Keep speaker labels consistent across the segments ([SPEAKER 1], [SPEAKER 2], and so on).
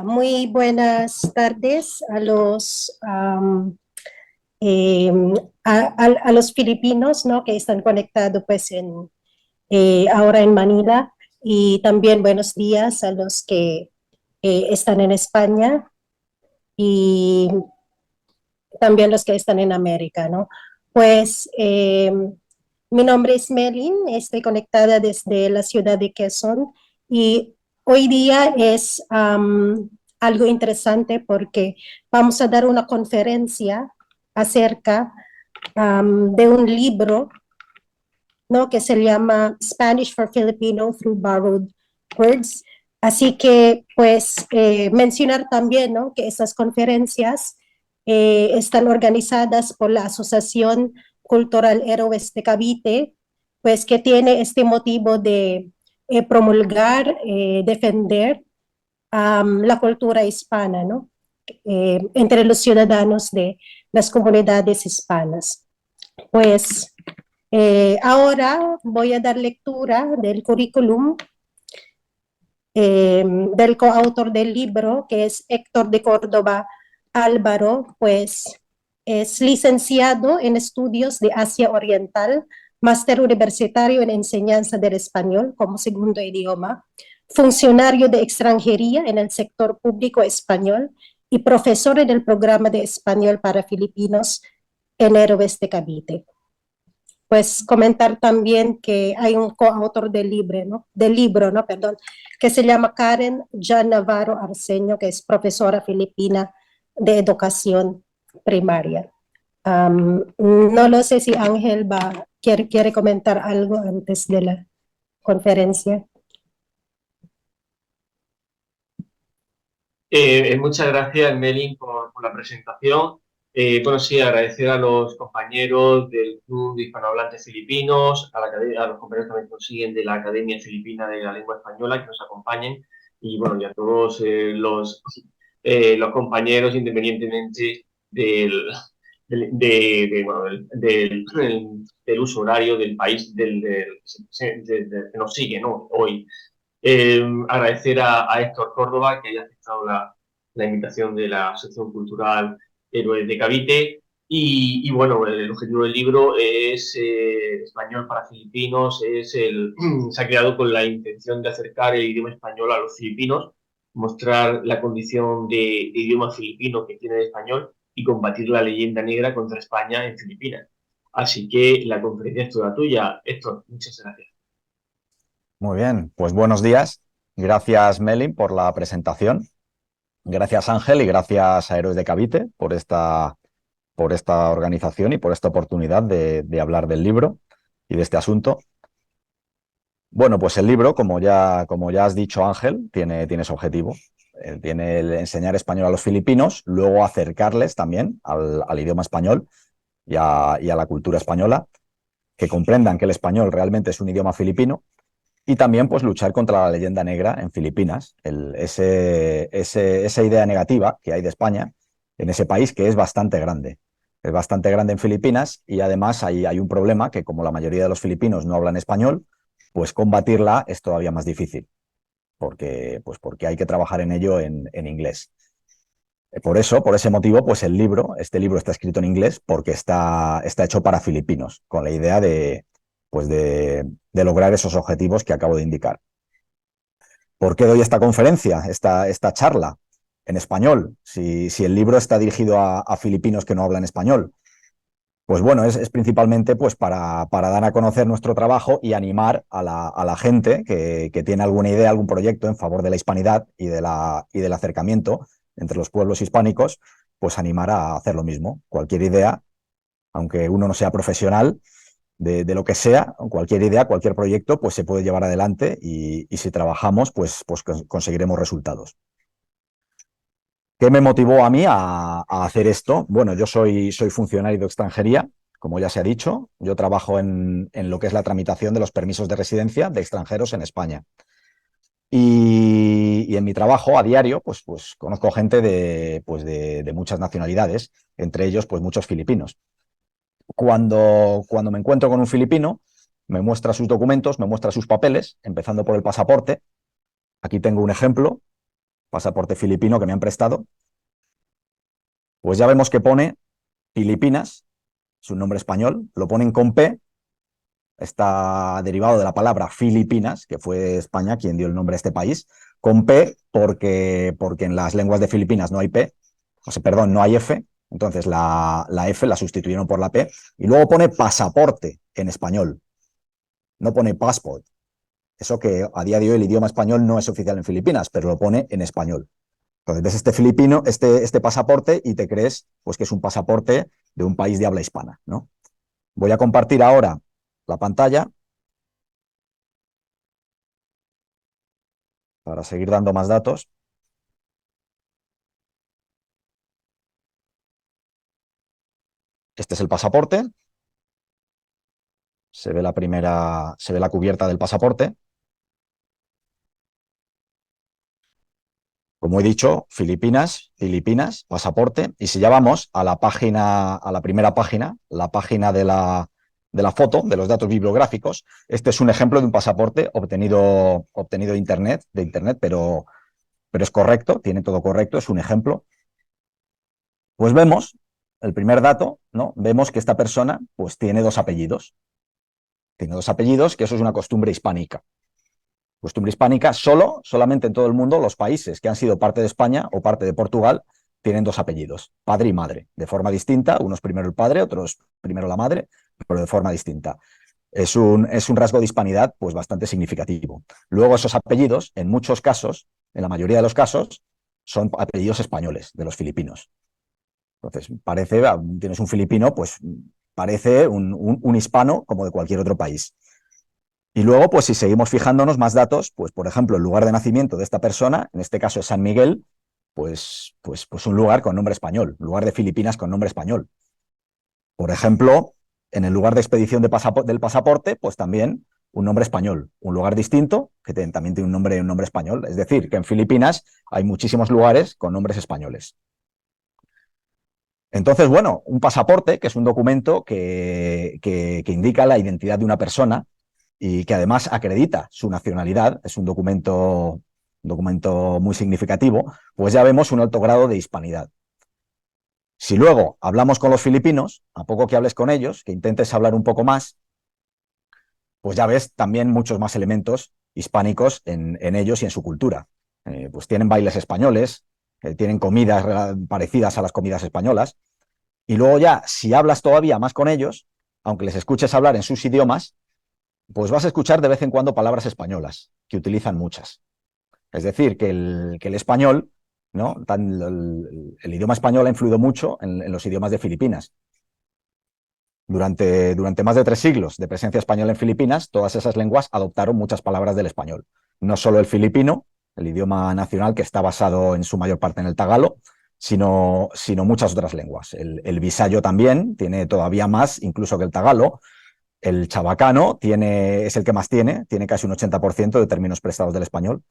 [SPEAKER 1] Muy buenas tardes a em, a los filipinos, ¿no? Que están conectados pues ahora en Manila, y también buenos días a los que están en España y también los que están en América, ¿no? Pues mi nombre es Melin, estoy conectada desde la ciudad de Quezon, y hoy día es algo interesante porque vamos a dar una conferencia acerca de un libro, ¿no? Que se llama Spanish for Filipino Through Borrowed Words. Así que, pues, mencionar también, ¿no? Que estas conferencias están organizadas por la Asociación Cultural Héroes de Cavite, pues que tiene este motivo de promulgar, defender la cultura hispana, ¿no? Entre los ciudadanos de las comunidades hispanas. Pues ahora voy a dar lectura del currículum del coautor del libro, que es Héctor de Córdoba Álvaro. Pues es licenciado en estudios de Asia Oriental, máster universitario en enseñanza del español como segundo idioma, funcionario de extranjería en el sector público español y profesor en el programa de español para filipinos en Héroes de Cavite. Pues comentar también que hay un coautor del libro, ¿no? Perdón, que se llama Karen Jan Navarro Arceño, que es profesora filipina de educación primaria. No lo sé si Ángel quiere comentar algo antes de la conferencia.
[SPEAKER 2] Muchas gracias, Melin, por la presentación. Bueno, sí, agradecer a los compañeros del Club de Hispanohablantes Filipinos, a los compañeros también que nos siguen de la Academia Filipina de la Lengua Española, que nos acompañen, y bueno, y a todos los compañeros, independientemente del uso horario del país que nos sigue, ¿no? Hoy. Agradecer a Héctor Córdoba que haya aceptado la invitación de la Asociación Cultural Héroes de Cavite. Y bueno, el objetivo del libro es español para filipinos, se ha creado con la intención de acercar el idioma español a los filipinos, mostrar la condición de idioma filipino que tiene el español y combatir la leyenda negra contra España en Filipinas. Así que la conferencia es toda tuya, Héctor. Muchas gracias.
[SPEAKER 3] Muy bien, pues buenos días. Gracias, Melin, por la presentación. Gracias, Ángel, y gracias a Héroes de Cavite por esta organización y por esta oportunidad de hablar del libro y de este asunto. Bueno, pues el libro, como ya has dicho, Ángel, tiene su objetivo. Tiene el enseñar español a los filipinos, luego acercarles también al idioma español y a la cultura española, que comprendan que el español realmente es un idioma filipino. Y también pues luchar contra la leyenda negra en Filipinas, esa idea negativa que hay de España en ese país, que es bastante grande. Es bastante grande en Filipinas, y además hay un problema que, como la mayoría de los filipinos no hablan español, pues combatirla es todavía más difícil, porque hay que trabajar en ello en inglés. Por ese motivo, pues este libro está escrito en inglés porque está hecho para filipinos, con la idea de lograr esos objetivos que acabo de indicar. ¿Por qué doy esta conferencia, esta charla en español, si el libro está dirigido a filipinos que no hablan español? Pues bueno, es principalmente pues para dar a conocer nuestro trabajo y animar a la gente que tiene alguna idea, algún proyecto en favor de la hispanidad y del acercamiento entre los pueblos hispánicos, pues animar a hacer lo mismo. Cualquier idea, aunque uno no sea profesional de lo que sea, cualquier idea, cualquier proyecto, pues se puede llevar adelante, y si trabajamos, pues conseguiremos resultados. ¿Qué me motivó a mí a hacer esto? Bueno, yo soy funcionario de extranjería, como ya se ha dicho. Yo trabajo en lo que es la tramitación de los permisos de residencia de extranjeros en España. Y en mi trabajo a diario, pues conozco gente de muchas nacionalidades, entre ellos pues muchos filipinos. Cuando me encuentro con un filipino, me muestra sus documentos, me muestra sus papeles, empezando por el pasaporte. Aquí tengo un ejemplo, pasaporte filipino que me han prestado. Pues ya vemos que pone Filipinas, es un nombre español, lo ponen con P, está derivado de la palabra Filipinas, que fue España quien dio el nombre a este país, con P porque en las lenguas de Filipinas no hay P, o sea, perdón, no hay F, entonces la F la sustituyeron por la P, y luego pone pasaporte en español, no pone passport. Eso que a día de hoy el idioma español no es oficial en Filipinas, pero lo pone en español. Entonces ves este filipino, este pasaporte, y te crees pues que es un pasaporte de un país de habla hispana, ¿no? Voy a compartir ahora la pantalla para seguir dando más datos. Este es el pasaporte. Se ve se ve la cubierta del pasaporte. Como he dicho, Filipinas, pasaporte. Y si ya vamos a la página, a la primera página, la página de la foto, de los datos bibliográficos, este es un ejemplo de un pasaporte obtenido de internet, pero es correcto, tiene todo correcto, es un ejemplo. Pues vemos, el primer dato, ¿no? Vemos que esta persona pues tiene dos apellidos. Tiene dos apellidos, que eso es una costumbre hispánica. Costumbre hispánica, solamente en todo el mundo, los países que han sido parte de España o parte de Portugal tienen dos apellidos, padre y madre, de forma distinta, unos primero el padre, otros primero la madre, pero de forma distinta. Es un rasgo de hispanidad pues bastante significativo. Luego esos apellidos, en muchos casos, en la mayoría de los casos, son apellidos españoles, de los filipinos. Entonces, tienes un filipino, pues parece un hispano como de cualquier otro país. Y luego, pues si seguimos fijándonos más datos, pues por ejemplo, el lugar de nacimiento de esta persona, en este caso es San Miguel, pues un lugar con nombre español, lugar de Filipinas con nombre español. Por ejemplo, en el lugar de expedición del pasaporte, pues también un nombre español, un lugar distinto que también tiene un nombre español. Es decir, que en Filipinas hay muchísimos lugares con nombres españoles. Entonces, bueno, un pasaporte, que es un documento que indica la identidad de una persona y que además acredita su nacionalidad, es un documento muy significativo, pues ya vemos un alto grado de hispanidad. Si luego hablamos con los filipinos, a poco que hables con ellos, que intentes hablar un poco más, pues ya ves también muchos más elementos hispánicos en ellos y en su cultura. Pues tienen bailes españoles, tienen comidas parecidas a las comidas españolas, y luego ya, si hablas todavía más con ellos, aunque les escuches hablar en sus idiomas, pues vas a escuchar de vez en cuando palabras españolas, que utilizan muchas. Es decir, que el español, ¿no? El idioma español ha influido mucho en los idiomas de Filipinas. Durante más de 3 siglos de presencia española en Filipinas, todas esas lenguas adoptaron muchas palabras del español. No solo el filipino, el idioma nacional que está basado en su mayor parte en el tagalo, sino muchas otras lenguas. El bisayo también tiene todavía más, incluso que el tagalo. El chabacano es el que más tiene casi un 80% de términos prestados del español,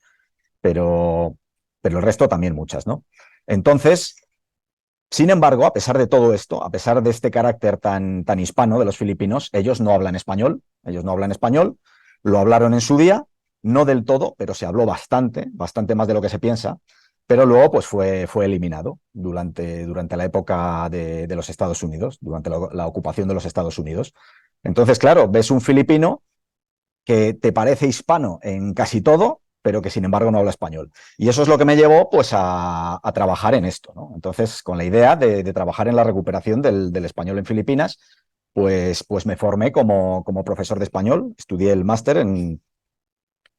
[SPEAKER 3] pero el resto también muchas, ¿no? Entonces, sin embargo, a pesar de todo esto, a pesar de este carácter tan hispano de los filipinos, ellos no hablan español, lo hablaron en su día, no del todo, pero se habló bastante más de lo que se piensa, pero luego pues fue eliminado durante la época de los Estados Unidos, durante la ocupación de los Estados Unidos. Entonces, claro, ves un filipino que te parece hispano en casi todo, pero que sin embargo no habla español. Y eso es lo que me llevó pues a trabajar en esto, ¿no? Entonces, con la idea de trabajar en la recuperación del español en Filipinas, pues me formé como profesor de español, estudié el máster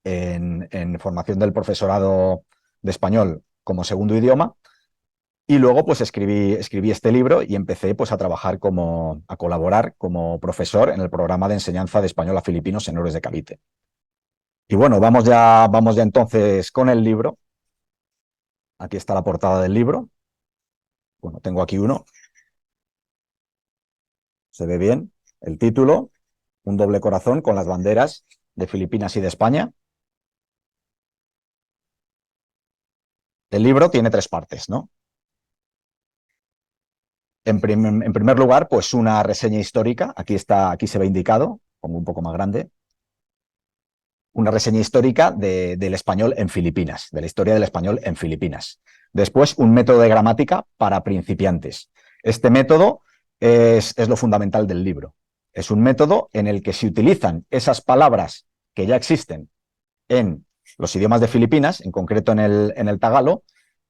[SPEAKER 3] en formación del profesorado de español como segundo idioma. Y luego pues escribí este libro y empecé pues a trabajar a colaborar como profesor en el programa de enseñanza de español a filipinos en Héroes de Cavite. Y bueno, vamos ya entonces con el libro. Aquí está la portada del libro. Bueno, tengo aquí uno. Se ve bien. El título, Un doble corazón con las banderas de Filipinas y de España. El libro tiene tres partes, ¿no? En primer lugar, pues una reseña histórica. Aquí se ve indicado, pongo un poco más grande. Una reseña histórica del español en Filipinas, de la historia del español en Filipinas. Después, un método de gramática para principiantes. Este método es lo fundamental del libro. Es un método en el que se utilizan esas palabras que ya existen en los idiomas de Filipinas, en concreto en el tagalo,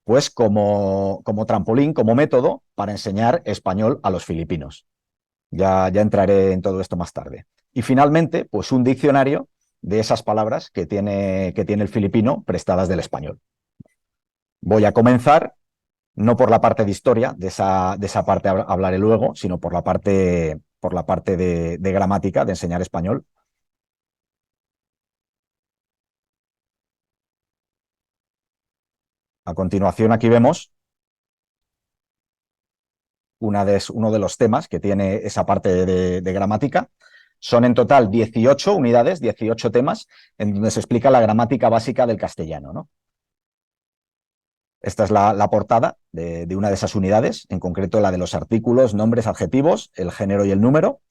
[SPEAKER 3] pues como trampolín, como método para enseñar español a los filipinos. Ya entraré en todo esto más tarde. Y finalmente, pues un diccionario de esas palabras que tiene el filipino prestadas del español. Voy a comenzar, no por la parte de historia, de esa parte hablaré luego, sino por la parte de gramática, de enseñar español. A continuación, aquí vemos uno de los temas que tiene esa parte de gramática. Son en total 18 unidades, 18 temas, en donde se explica la gramática básica del castellano, ¿no? Esta es la portada de una de esas unidades, en concreto la de los artículos, nombres, adjetivos, el género y el número.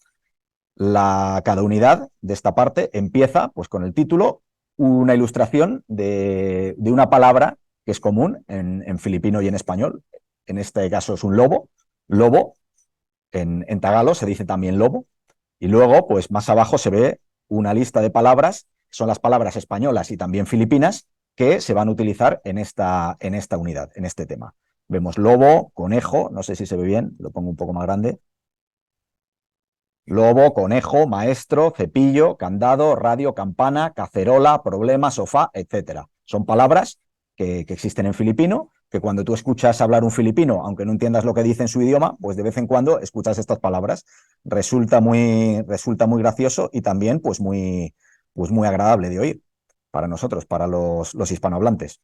[SPEAKER 3] Cada unidad de esta parte empieza pues, con el título, una ilustración de una palabra que es común en filipino y en español. En este caso es un lobo. Lobo, en tagalo se dice también lobo. Y luego, pues más abajo se ve una lista de palabras, son las palabras españolas y también filipinas, que se van a utilizar en esta unidad, en este tema. Vemos lobo, conejo, no sé si se ve bien, lo pongo un poco más grande. Lobo, conejo, maestro, cepillo, candado, radio, campana, cacerola, problema, sofá, etcétera. Son palabras que existen en filipino, que cuando tú escuchas hablar un filipino, aunque no entiendas lo que dice en su idioma, pues de vez en cuando escuchas estas palabras. Resulta muy gracioso y también pues muy agradable de oír para nosotros, para los hispanohablantes.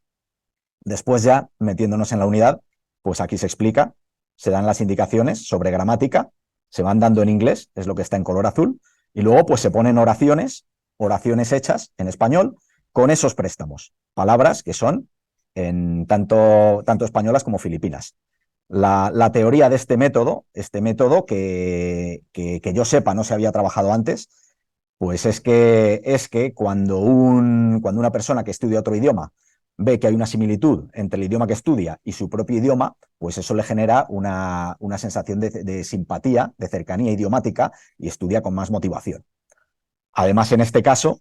[SPEAKER 3] Después ya, metiéndonos en la unidad, pues aquí se explica, se dan las indicaciones sobre gramática, se van dando en inglés, es lo que está en color azul, y luego pues se ponen oraciones hechas en español con esos préstamos, palabras que son en tanto españolas como filipinas. La teoría de este método que yo sepa no se había trabajado antes, pues es que cuando una persona que estudia otro idioma ve que hay una similitud entre el idioma que estudia y su propio idioma, pues eso le genera una sensación de simpatía, de cercanía idiomática y estudia con más motivación. Además, en este caso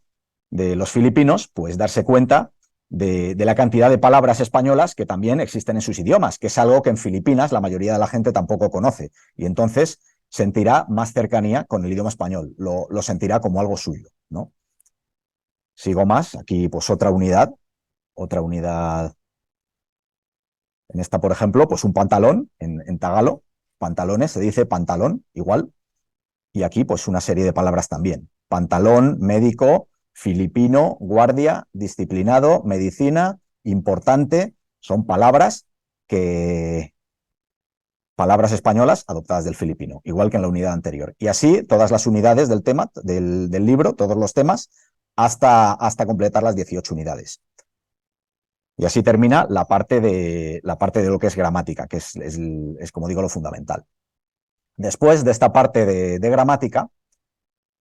[SPEAKER 3] de los filipinos, pues darse cuenta de la cantidad de palabras españolas que también existen en sus idiomas, que es algo que en Filipinas la mayoría de la gente tampoco conoce. Y entonces sentirá más cercanía con el idioma español, lo sentirá como algo suyo, ¿no? Sigo más, aquí pues otra unidad. En esta, por ejemplo, pues un pantalón en tagalo, pantalones, se dice pantalón, igual. Y aquí pues una serie de palabras también. Pantalón, médico, filipino, guardia, disciplinado, medicina, importante, son palabras españolas adoptadas del filipino, igual que en la unidad anterior. Y así todas las unidades del tema, del libro, todos los temas, hasta completar las 18 unidades. Y así termina la parte de lo que es gramática, que es como digo, lo fundamental. Después de esta parte de gramática,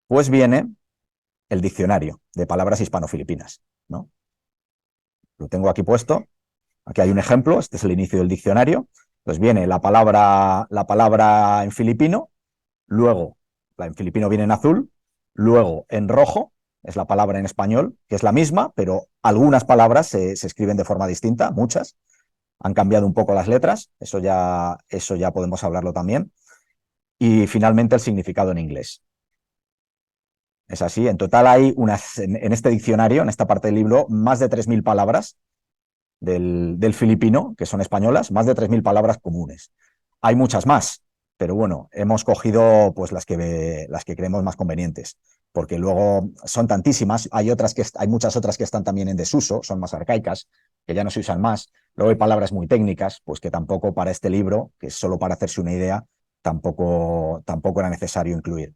[SPEAKER 3] pues viene el diccionario de palabras hispano-filipinas, ¿no? Lo tengo aquí puesto. Aquí hay un ejemplo, este es el inicio del diccionario. Pues viene la palabra en filipino, luego la en filipino viene en azul, luego en rojo es la palabra en español, que es la misma, pero algunas palabras se escriben de forma distinta, muchas. Han cambiado un poco las letras, eso ya podemos hablarlo también. Y finalmente el significado en inglés. Es así, en total hay en este diccionario, en esta parte del libro, más de 3.000 palabras del filipino, que son españolas, más de 3.000 palabras comunes. Hay muchas más, pero bueno, hemos cogido pues las que creemos más convenientes, porque luego son tantísimas, hay muchas otras que están también en desuso, son más arcaicas, que ya no se usan más. Luego hay palabras muy técnicas, pues que tampoco para este libro, que es solo para hacerse una idea, tampoco era necesario incluir.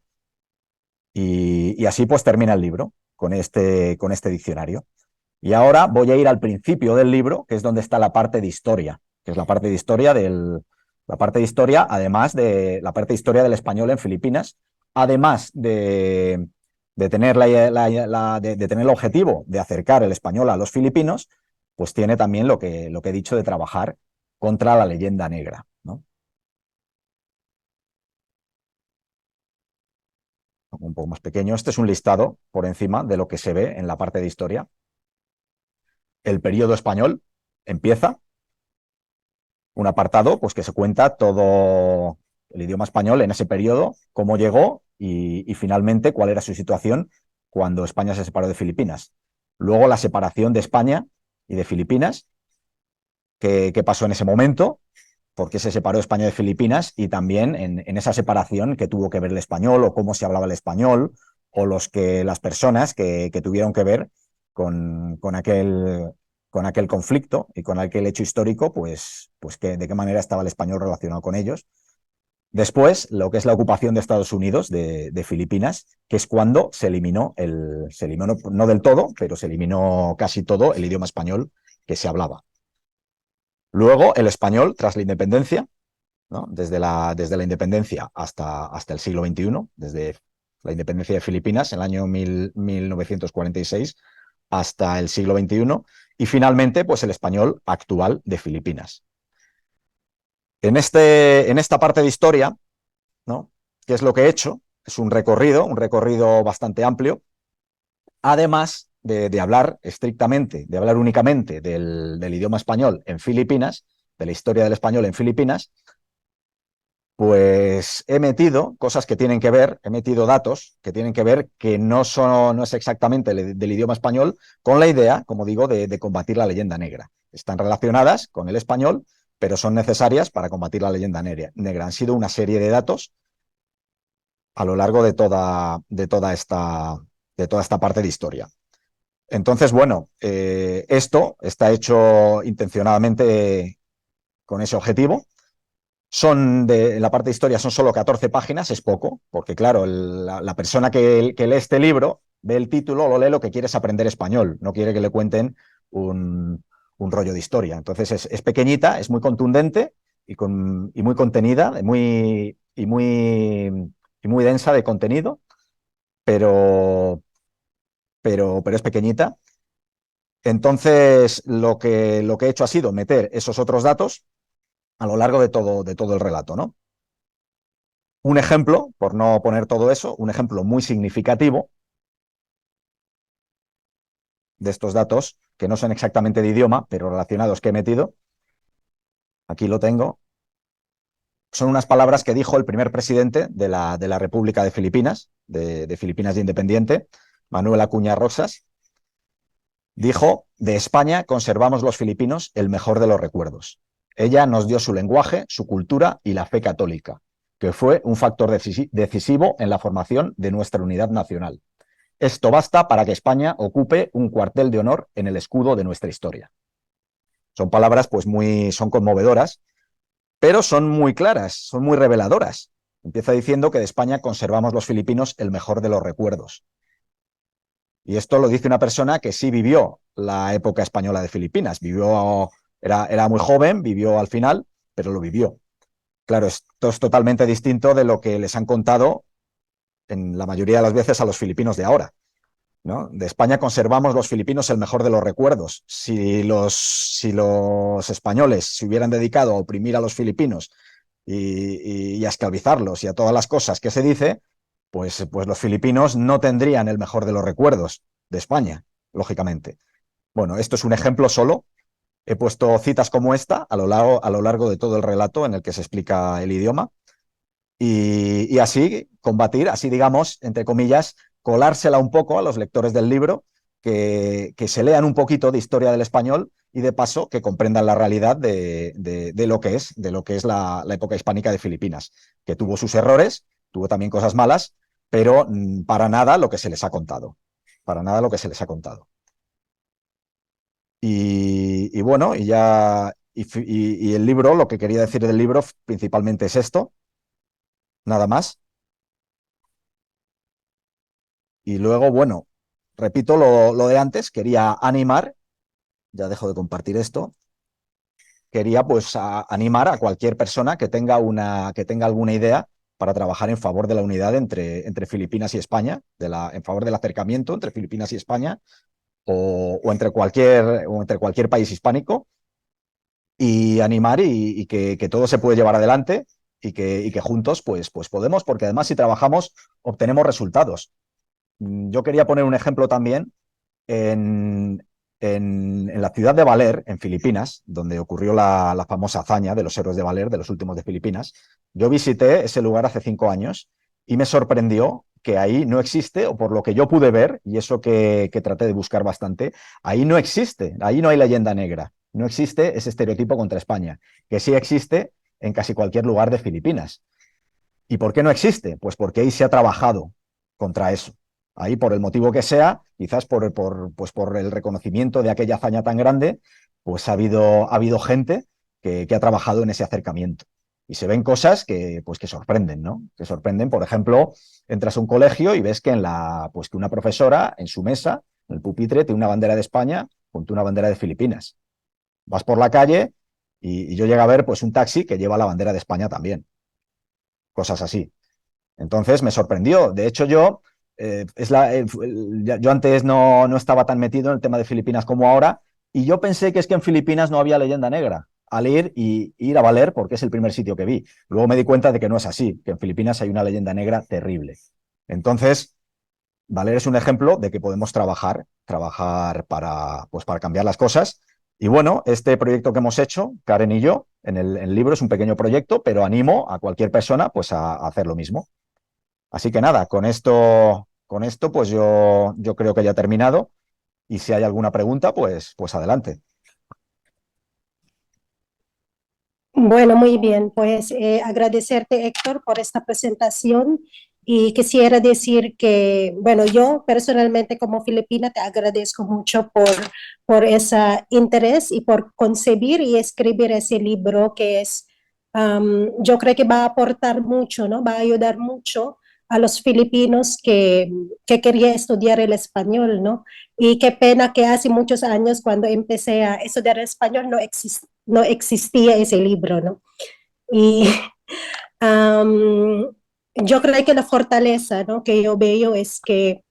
[SPEAKER 3] Y así pues termina el libro con este diccionario. Y ahora voy a ir al principio del libro, que es donde está la parte de historia, que es la parte de historia la parte de historia, además de la parte de historia del español en Filipinas, además de tener, de tener el objetivo de acercar el español a los filipinos, pues tiene también lo que he dicho de trabajar contra la leyenda negra, ¿no? Un poco más pequeño. Este es un listado por encima de lo que se ve en la parte de historia. El periodo español empieza un apartado pues, que se cuenta todo el idioma español en ese periodo, cómo llegó y finalmente cuál era su situación cuando España se separó de Filipinas. Luego la separación de España y de Filipinas, qué pasó en ese momento, por qué se separó España de Filipinas y también en esa separación que tuvo que ver el español o cómo se hablaba el español o las personas que tuvieron que ver con aquel conflicto y con aquel hecho histórico, de qué manera estaba el español relacionado con ellos. Después, lo que es la ocupación de Estados Unidos de Filipinas, que es cuando se eliminó, no del todo, pero se eliminó casi todo el idioma español que se hablaba. Luego, el español, tras la independencia, ¿no? Desde la independencia hasta el siglo XXI, desde la independencia de Filipinas en el año 1946 hasta el siglo XXI, y finalmente, pues el español actual de Filipinas. En esta parte de historia, ¿no? ¿Qué es lo que he hecho? Es un recorrido bastante amplio, además de hablar estrictamente, de hablar únicamente del idioma español en Filipinas, de la historia del español en Filipinas, pues he metido cosas que tienen que ver, he metido datos que tienen que ver que no es exactamente del idioma español, con la idea, como digo, de combatir la leyenda negra. Están relacionadas con el español, pero son necesarias para combatir la leyenda negra. Han sido una serie de datos a lo largo de toda esta parte de historia. Entonces, bueno, esto está hecho intencionadamente con ese objetivo. En la parte de historia son solo 14 páginas, es poco, porque claro, la persona que lee este libro ve el título, lo lee, lo que quiere es aprender español, no quiere que le cuenten un rollo de historia. Entonces es pequeñita, es muy contundente y muy contenida, y muy densa de contenido, pero es pequeñita. Entonces lo que he hecho ha sido meter esos otros datos a lo largo de todo el relato, ¿no? Un ejemplo, por no poner todo eso, un ejemplo muy significativo de estos datos, que no son exactamente de idioma, pero relacionados que he metido, aquí lo tengo, son unas palabras que dijo el primer presidente de la República de Filipinas, de Filipinas de Independiente, Manuel Acuña Rosas. Dijo: de España conservamos los filipinos el mejor de los recuerdos. Ella nos dio su lenguaje, su cultura y la fe católica, que fue un factor decisivo en la formación de nuestra unidad nacional. Esto basta para que España ocupe un cuartel de honor en el escudo de nuestra historia. Son palabras son conmovedoras, pero son muy claras, son muy reveladoras. Empieza diciendo que de España conservamos los filipinos el mejor de los recuerdos. Y esto lo dice una persona que sí vivió la época española de Filipinas. Era muy joven, vivió al final, pero lo vivió. Claro, esto es totalmente distinto de lo que les han contado en la mayoría de las veces a los filipinos de ahora, ¿no? De España conservamos los filipinos el mejor de los recuerdos. Si los españoles se hubieran dedicado a oprimir a los filipinos y a esclavizarlos y a todas las cosas que se dice, pues los filipinos no tendrían el mejor de los recuerdos de España, lógicamente. Bueno, esto es un ejemplo solo. He puesto citas como esta a lo largo de todo el relato en el que se explica el idioma y así combatir, así digamos, entre comillas, colársela un poco a los lectores del libro, que se lean un poquito de historia del español y de paso que comprendan la realidad de lo que es la época hispánica de Filipinas, que tuvo sus errores, tuvo también cosas malas, pero para nada lo que se les ha contado, para nada lo que se les ha contado. Y bueno, y el libro, lo que quería decir del libro principalmente es esto, nada más. Y luego, bueno, repito lo de antes, quería animar, ya dejo de compartir esto, quería pues animar a cualquier persona que tenga alguna idea para trabajar en favor de la unidad entre Filipinas y España, en favor del acercamiento entre Filipinas y España, o entre cualquier país hispánico, y animar y que todo se puede llevar adelante y que juntos pues podemos, porque además si trabajamos obtenemos resultados. Yo quería poner un ejemplo también en, en la ciudad de Baler, en Filipinas, donde ocurrió la famosa hazaña de los héroes de Baler, de los últimos de Filipinas. Yo visité ese lugar hace 5 años y me sorprendió que ahí no existe, o por lo que yo pude ver, y eso que traté de buscar bastante, ahí no existe, ahí no hay leyenda negra, no existe ese estereotipo contra España, que sí existe en casi cualquier lugar de Filipinas. ¿Y por qué no existe? Pues porque ahí se ha trabajado contra eso. Ahí, por el motivo que sea, quizás pues por el reconocimiento de aquella hazaña tan grande, pues ha habido gente que ha trabajado en ese acercamiento. Y se ven cosas que sorprenden, ¿no? Que sorprenden, por ejemplo, entras a un colegio y ves pues que una profesora en su mesa, en el pupitre, tiene una bandera de España junto a una bandera de Filipinas. Vas por la calle y yo llego a ver pues un taxi que lleva la bandera de España también. Cosas así. Entonces me sorprendió. De hecho, yo antes no estaba tan metido en el tema de Filipinas como ahora, y yo pensé que es que en Filipinas no había leyenda negra al ir a Valer, porque es el primer sitio que vi. Luego me di cuenta de que no es así, que en Filipinas hay una leyenda negra terrible. Entonces, Valer es un ejemplo de que podemos trabajar para cambiar las cosas. Y bueno, este proyecto que hemos hecho, Karen y yo, en el libro es un pequeño proyecto, pero animo a cualquier persona pues a hacer lo mismo. Así que nada, con esto pues yo creo que ya he terminado, y si hay alguna pregunta, pues adelante.
[SPEAKER 1] Bueno, muy bien, pues agradecerte, Héctor, por esta presentación y quisiera decir que, bueno, yo personalmente como filipina te agradezco mucho por ese interés y por concebir y escribir ese libro que es, yo creo que va a aportar mucho, ¿no? Va a ayudar mucho a los filipinos que quería estudiar el español, ¿no? Y qué pena que hace muchos años cuando empecé a estudiar español no existía ese libro, ¿no? Y um, yo creo que la fortaleza, ¿no?, que yo veo es que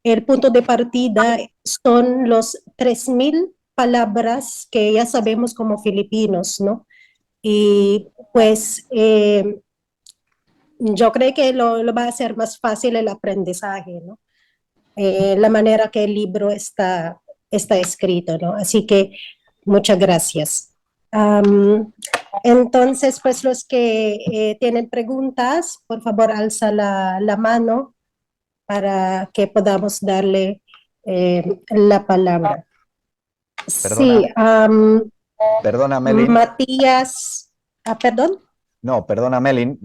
[SPEAKER 1] el punto de partida son los 3,000 palabras que ya sabemos como filipinos, ¿no? Y pues yo creo que lo va a hacer más fácil el aprendizaje, ¿no? La manera que el libro está escrito, ¿no? Así que muchas gracias. Am, entonces, pues los que tienen preguntas, por favor, alza la mano para que podamos darle la palabra.
[SPEAKER 3] Perdona,
[SPEAKER 1] Sí,
[SPEAKER 3] perdona, Melin.
[SPEAKER 1] Matías, perdón.
[SPEAKER 3] No, perdona, Melin.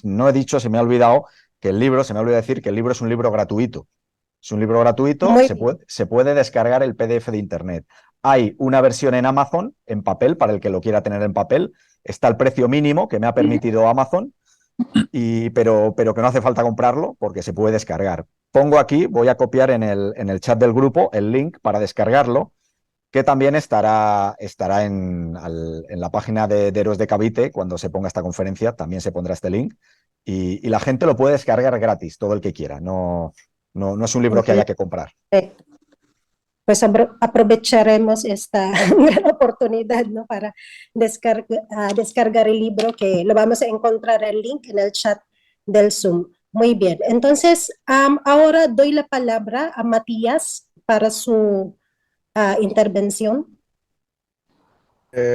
[SPEAKER 3] No he dicho, se me ha olvidado se me ha olvidado decir que el libro es un libro gratuito. Es un libro gratuito,
[SPEAKER 1] Muy bien.
[SPEAKER 3] se puede descargar el PDF de Internet. Hay una versión en Amazon, en papel, para el que lo quiera tener en papel. Está el precio mínimo que me ha permitido Amazon, pero que no hace falta comprarlo porque se puede descargar. Pongo aquí, voy a copiar en el chat del grupo el link para descargarlo, que también estará en la página de Héroes de Cavite. Cuando se ponga esta conferencia también se pondrá este link, y la gente lo puede descargar gratis, todo el que quiera. No es un libro que haya que comprar.
[SPEAKER 1] Perfecto. Pues aprovecharemos esta gran oportunidad, ¿no?, para descargar el libro, que lo vamos a encontrar el link en el chat del Zoom. Muy bien, entonces ahora doy la palabra a Matías para su intervención.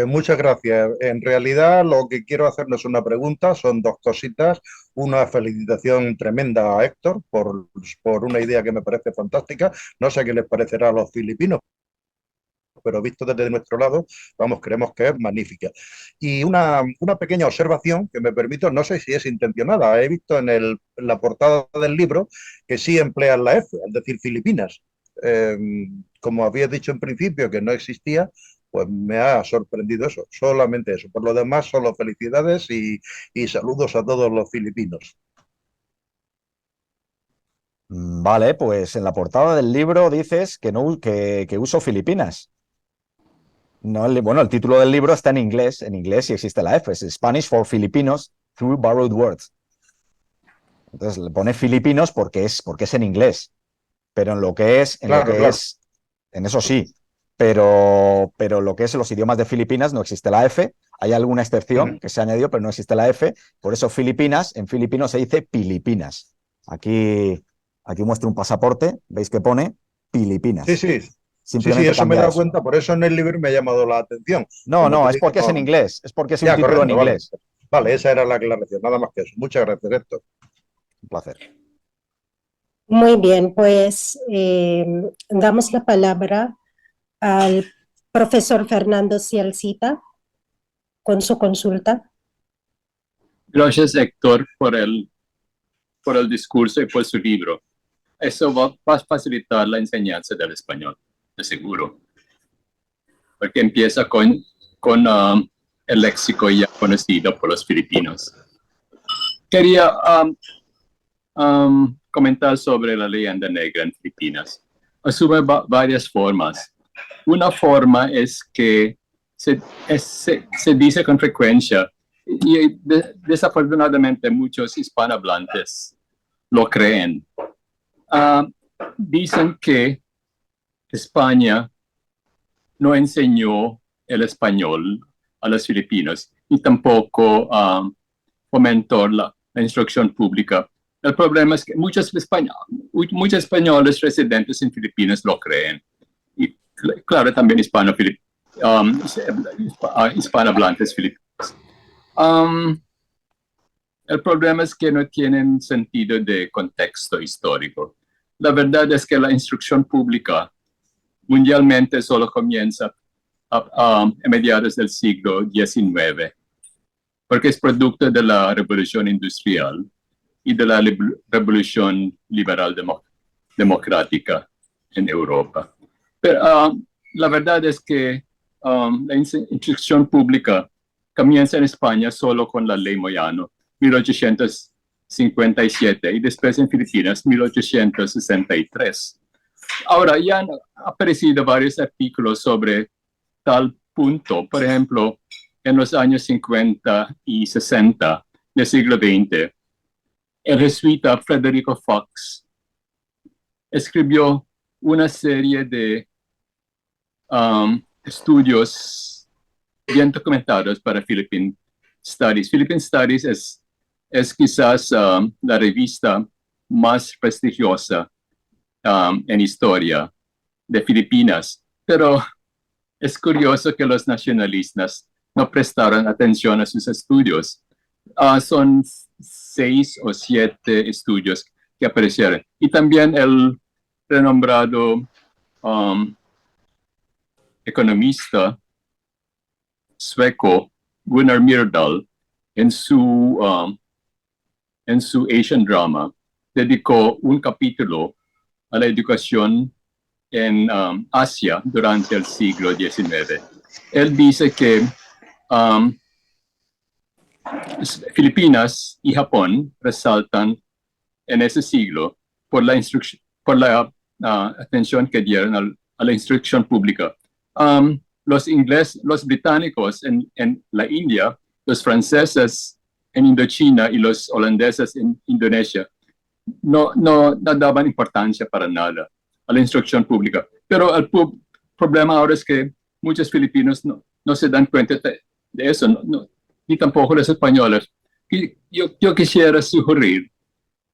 [SPEAKER 4] Muchas gracias. En realidad lo que quiero hacer no es una pregunta, son dos cositas. Una felicitación tremenda a Héctor por una idea que me parece fantástica. No sé qué les parecerá a los filipinos, pero visto desde nuestro lado, vamos, creemos que es magnífica. Y una pequeña observación que me permito, no sé si es intencionada. He visto en la portada del libro que sí emplean la F, es decir, Filipinas. Como había dicho en principio que no existía, pues me ha sorprendido eso, solamente eso. Por lo demás, solo felicidades y saludos a todos los filipinos.
[SPEAKER 3] Vale, pues en la portada del libro dices que, no, que uso Filipinas. No, bueno, el título del libro está en inglés sí existe la F, es Spanish for Filipinos through Borrowed Words. Entonces le pone Filipinos porque es en inglés, pero
[SPEAKER 4] Claro, claro.
[SPEAKER 3] en eso sí, pero lo que es los idiomas de Filipinas no existe la F, hay alguna excepción
[SPEAKER 4] Ujú.
[SPEAKER 3] que se ha añadido, pero no existe la F, por eso Filipinas, en filipino se dice Pilipinas. Aquí muestro un pasaporte, veis que pone
[SPEAKER 4] Sí,
[SPEAKER 3] Filipinas.
[SPEAKER 4] sí, sí, sí,
[SPEAKER 3] Simplemente
[SPEAKER 4] eso me he
[SPEAKER 3] cambia
[SPEAKER 4] dado
[SPEAKER 3] eso.
[SPEAKER 4] cuenta, por eso en el libro me ha llamado la atención.
[SPEAKER 3] No,
[SPEAKER 4] Como
[SPEAKER 3] no,
[SPEAKER 4] te
[SPEAKER 3] es
[SPEAKER 4] digo,
[SPEAKER 3] porque es en
[SPEAKER 4] no.
[SPEAKER 3] inglés, es porque es un
[SPEAKER 4] Ya,
[SPEAKER 3] título en
[SPEAKER 4] correcto, vale.
[SPEAKER 3] inglés.
[SPEAKER 4] Vale, esa era la aclaración, nada más que eso. Muchas gracias, Héctor.
[SPEAKER 3] Un placer.
[SPEAKER 1] Muy bien, pues damos la palabra al profesor Fernando Cialcita con su consulta.
[SPEAKER 5] Gracias, Héctor, por el discurso y por su libro. Eso va a facilitar la enseñanza del español, de seguro, porque empieza con el léxico ya conocido por los filipinos. Quería comentar sobre la leyenda negra en Filipinas. Asume varias formas. Una forma es que se dice con frecuencia, y desafortunadamente muchos hispanohablantes lo creen. Dicen que España no enseñó el español a los filipinos y tampoco fomentó la instrucción pública. El problema es que muchos españoles residentes en Filipinas lo creen. Y claro, también hispanohablantes filipinos. El problema es que no tienen sentido de contexto histórico. La verdad es que la instrucción pública mundialmente solo comienza a mediados del siglo XIX, porque es producto de la revolución industrial y de la revolución liberal democrática en Europa. Pero la verdad es que la instrucción pública comienza en España solo con la ley Moyano, 1857, y después en Filipinas, 1863. Ahora, ya han aparecido varios artículos sobre tal punto. Por ejemplo, en los años 50 y 60 del siglo XX, el jesuita Federico Fox escribió una serie de estudios bien documentados para Philippine Studies. Philippine Studies es quizás la revista más prestigiosa en historia de Filipinas, pero es curioso que los nacionalistas no prestaron atención a sus estudios. Son 6 o 7 estudios que aparecieron. Y también el renombrado economista sueco Gunnar Myrdal, en su Asian Drama, dedicó un capítulo a la educación en Asia durante el siglo XIX. Él dice que Filipinas y Japón resaltan en ese siglo por la atención que dieron a la instrucción pública. Los británicos en la India, los franceses en Indochina y los holandeses en Indonesia no daban importancia para nada a la instrucción pública. Pero el problema ahora es que muchos filipinos no se dan cuenta de eso, ni tampoco los españoles. Yo quisiera sugerir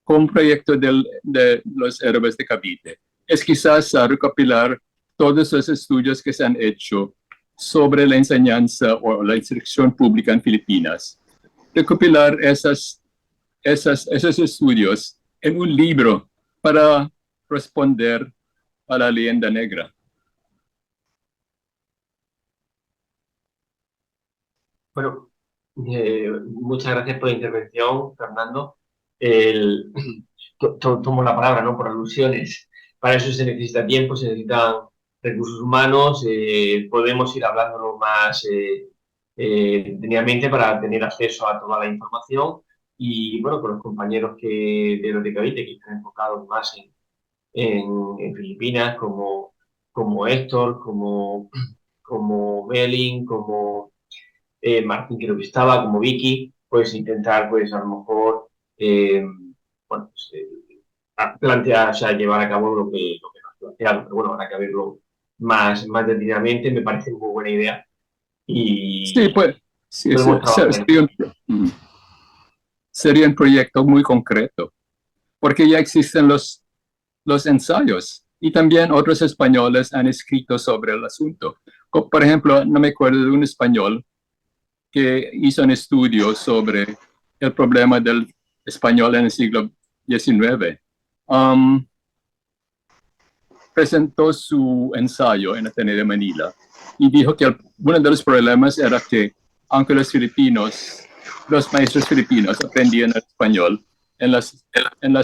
[SPEAKER 5] con un proyecto de los héroes de Cavite es quizás recopilar todos los estudios que se han hecho sobre la enseñanza o la instrucción pública en Filipinas, recopilar esos estudios en un libro para responder a la leyenda negra.
[SPEAKER 2] Bueno, muchas gracias por la intervención, Fernando. El, tomo la palabra, ¿no? Por alusiones. Para eso se necesita tiempo, se necesitan recursos humanos, podemos ir hablándolo más detenidamente para tener acceso a toda la información y bueno, con los compañeros de los de Cavite que están enfocados más en Filipinas, como Héctor, como Melin, como Martín creo que estaba, como Vicky, pues intentar pues a lo mejor bueno, pues, plantear, o sea, llevar a cabo lo que nos plantearon, pero bueno, habrá que verlo más detenidamente, me parece muy buena idea
[SPEAKER 5] Sí,
[SPEAKER 2] y
[SPEAKER 5] pues, sí,
[SPEAKER 2] podemos trabajar en
[SPEAKER 5] sería sería un proyecto muy concreto, porque ya existen los ensayos y también otros españoles han escrito sobre el asunto. Por ejemplo, no me acuerdo de un español que hizo un estudio sobre el problema del español en el siglo XIX. Um, Presentó su ensayo en Ateneo de Manila y dijo que uno de los problemas era que aunque los maestros filipinos aprendían el español en las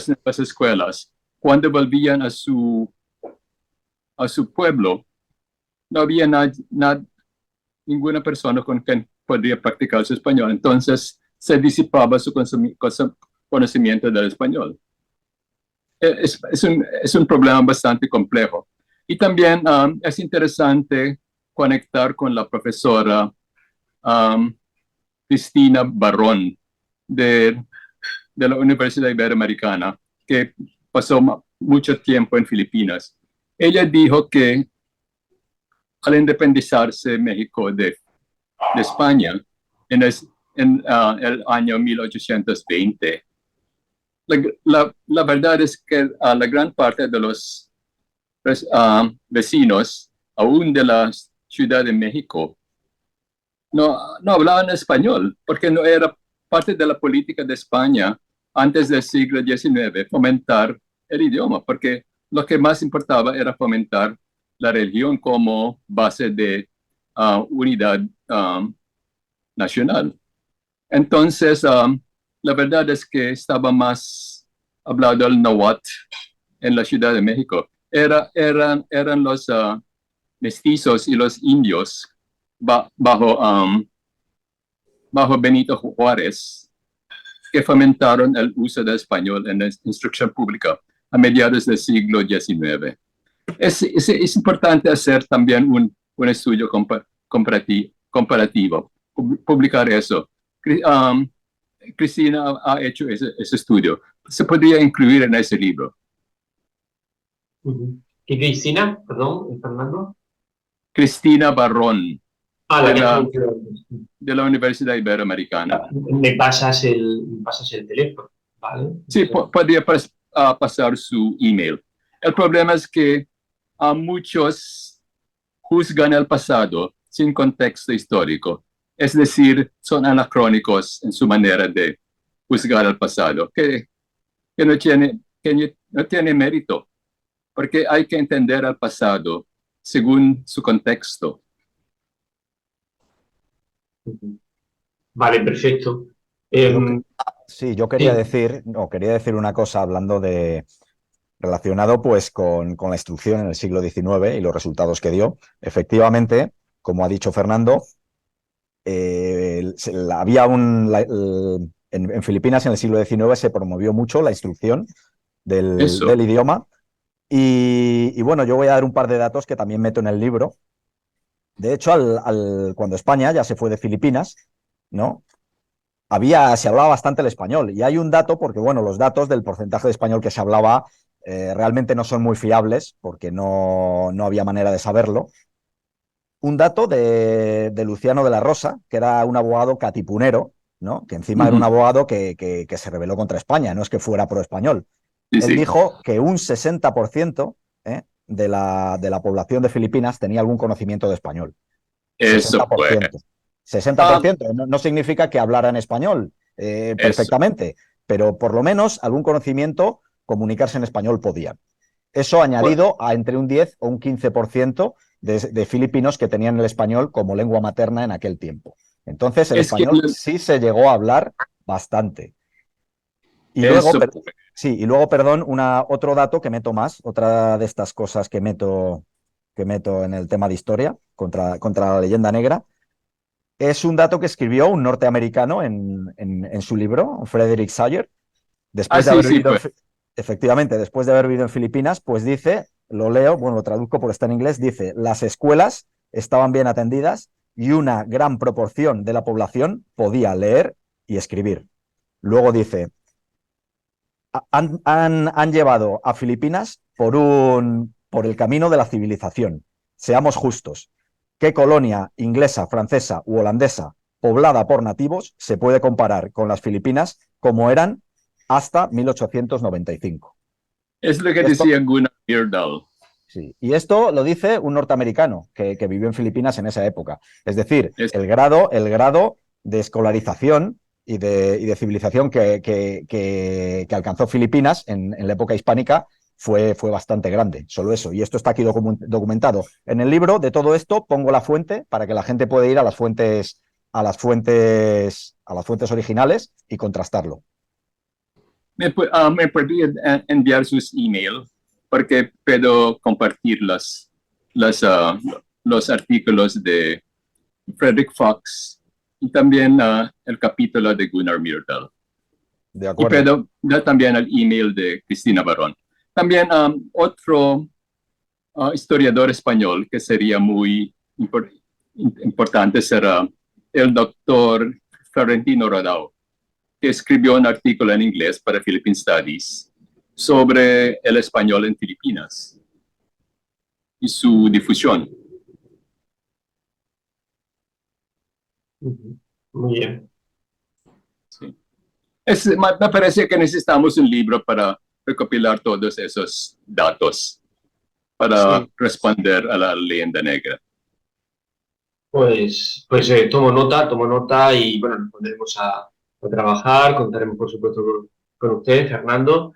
[SPEAKER 5] nuevas escuelas, cuando volvían a su pueblo, no había ninguna persona con quien podría practicar su español. Entonces se disipaba su conocimiento del español. Es un problema bastante complejo. Y también es interesante conectar con la profesora Cristina Barrón de la Universidad Iberoamericana, que pasó mucho tiempo en Filipinas. Ella dijo que al independizarse México de España en el año 1820, la verdad es que la gran parte de los vecinos, aún de la Ciudad de México, no hablaban español, porque no era parte de la política de España antes del siglo XIX fomentar el idioma, porque lo que más importaba era fomentar la religión como base de unidad nacional. Entonces, la verdad es que estaba más hablado el náhuatl en la Ciudad de México. Eran los mestizos y los indios bajo Benito Juárez que fomentaron el uso del español en la instrucción pública a mediados del siglo XIX. Es importante hacer también un estudio comparativo, publicar eso. Cristina ha hecho ese estudio. Se podría incluir en ese libro.
[SPEAKER 2] ¿Qué Cristina? Perdón, Fernando.
[SPEAKER 5] Cristina Barrón,
[SPEAKER 2] La
[SPEAKER 5] de la Universidad Iberoamericana.
[SPEAKER 2] me pasas el teléfono, ¿vale?
[SPEAKER 5] Sí, podría pasar su email. El problema es que muchos juzgan el pasado sin contexto histórico. Es decir, son anacrónicos en su manera de juzgar el pasado, que no tiene mérito, porque hay que entender al pasado según su contexto.
[SPEAKER 2] Vale, perfecto.
[SPEAKER 3] Sí, yo quería
[SPEAKER 2] Sí.
[SPEAKER 3] decir una cosa relacionado pues con la instrucción en el siglo XIX y los resultados que dio. Efectivamente, como ha dicho Fernando, había en Filipinas en el siglo XIX se promovió mucho la instrucción del idioma y bueno, yo voy a dar un par de datos que también meto en el libro. De hecho, cuando España ya se fue de Filipinas, ¿no? Se hablaba bastante el español. Y hay un dato, porque bueno, los datos del porcentaje de español que se hablaba realmente no son muy fiables, porque no había manera de saberlo. Un dato de Luciano de la Rosa, que era un abogado catipunero, ¿no? Que encima era un abogado que se rebeló contra España, no es que fuera pro-español.
[SPEAKER 5] Sí,
[SPEAKER 3] Él dijo que un 60% de la población de Filipinas tenía algún conocimiento de español.
[SPEAKER 5] Eso
[SPEAKER 3] 60%. 60% no significa que hablaran español perfectamente, pero por lo menos algún conocimiento, comunicarse en español podían. Eso añadido a entre un 10 o un 15% de filipinos que tenían el español como lengua materna en aquel tiempo. Entonces el español sí se llegó a hablar bastante. Y luego, perdón, otro dato que meto más, otra de estas cosas que meto en el tema de historia contra la leyenda negra. es un dato que escribió un norteamericano en su libro, Frederick Sawyer, después de
[SPEAKER 5] sí,
[SPEAKER 3] haber
[SPEAKER 5] sí,
[SPEAKER 3] vivido,
[SPEAKER 5] pues.
[SPEAKER 3] efectivamente, después de haber vivido en Filipinas, pues dice, lo leo, bueno, lo traduzco porque está en inglés, dice, las escuelas estaban bien atendidas y una gran proporción de la población podía leer y escribir. Luego dice, han llevado a Filipinas por el camino de la civilización. Seamos justos. ¿Qué colonia inglesa, francesa u holandesa poblada por nativos se puede comparar con las Filipinas como eran hasta 1895?
[SPEAKER 5] Es lo que
[SPEAKER 3] Esto,
[SPEAKER 5] decía Gunnar Myrdal.
[SPEAKER 3] sí, y esto lo dice un norteamericano que vivió en Filipinas en esa época. Es decir,
[SPEAKER 5] Es-
[SPEAKER 3] el grado de escolarización y de civilización que alcanzó Filipinas en la época hispánica fue bastante grande, solo eso. Y esto está aquí documentado. En el libro de todo esto pongo la fuente para que la gente pueda ir a las fuentes, originales y contrastarlo.
[SPEAKER 5] Me podría enviar sus email porque puedo compartir los artículos de Frederick Fox y también el capítulo de Gunnar Myrdal.
[SPEAKER 3] De
[SPEAKER 5] Y
[SPEAKER 3] acuerdo.
[SPEAKER 5] puedo dar también el email de Cristina Barón. También otro historiador español que sería muy importante será el doctor Florentino Rodao, que escribió un artículo en inglés para Philippine Studies sobre el español en Filipinas y su difusión.
[SPEAKER 2] Muy bien.
[SPEAKER 5] Sí. Me parece que necesitamos un libro para recopilar todos esos datos para
[SPEAKER 2] Sí.
[SPEAKER 5] responder a la leyenda negra.
[SPEAKER 2] Pues tomo nota y bueno, nos pondremos a trabajar, contaremos por supuesto con usted, Fernando,